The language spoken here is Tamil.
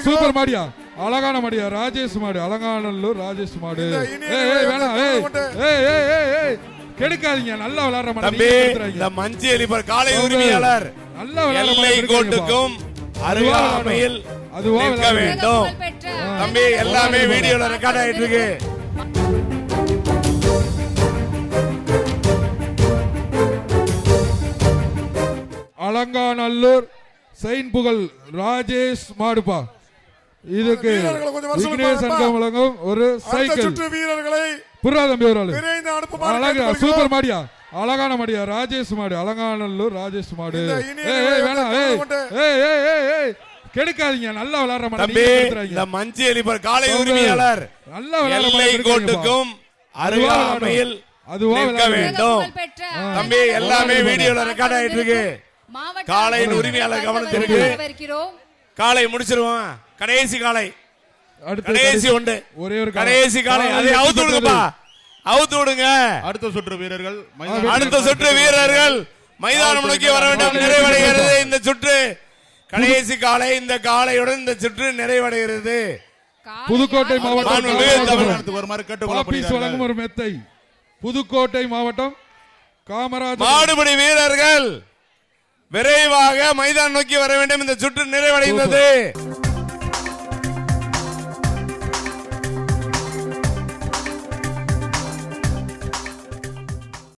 சூப்பர் மாடியா, அழகான மாடியா, ராஜேஷ் மாடு, அலங்காநல்லூர் ராஜேஷ் மாடு. வேணாம், கெடுக்காதீங்க, நல்லா விளையாடுற மாடு. இந்த மஞ்சி எலிபர் காலை உரிமையாளர் நல்லா விளையாடுற கோட்டுக்கும் அருகாமையில் நிற்க வேண்டும். தம்பி எல்லாமே வீடியோல ரெக்கார்ட் ஆயிட்டு இருக்கு. அலங்காநல்லூர் செயின் புகழ் ராஜேஷ் மாடுப்பா. இதுக்கு விக்னேஷ் அங்கம் வழங்கும் ஒரு சைக்கிள். வீரர்களை புறாதம்பி ஒரு அழகா சூப்பர் மாடியா, அழகான மாடியா, ராஜேஷ் மாடு, அலங்காநல்லூர் ராஜேஷ் மாடு. வேணாம், கெடுக்காதீங்க, நல்லா விளையாடுற மாடு. இந்த மஞ்சி எலிபர் காலை உரிமையாளர் நல்லா விளையாடுற கோட்டுக்கும் அருகாமையில் நிற்க வேண்டும். தம்பி எல்லாமே வீடியோல ரெக்கார்ட் ஆயிட்டு இருக்கு. காலையின் உரிமையாளர் கவனத்திற்கு. காலை முடிச்சிருவோம். கடைசி காலை, கடைசி ஒன்று, ஒரே ஒரு கடைசி காலை. அதை அவுத்து விடுங்கப்பா, அவுத்து விடுங்க. அடுத்த சுற்று வீரர்கள் மைதானம் நோக்கி வர வேண்டும். நிறைவடைகிறது இந்த சுற்று. கடைசி காலை. இந்த காலையுடன் இந்த சுற்று நிறைவடைகிறது. புதுக்கோட்டை மாவட்டம் வழங்கும் ஒரு மெத்தை. புதுக்கோட்டை மாவட்டம் காமராஜ் மாடுபிடி வீரர்கள் விரைவாக மைதானம் நோக்கி வர வேண்டும். இந்த சுற்று நிறைவடைந்தது.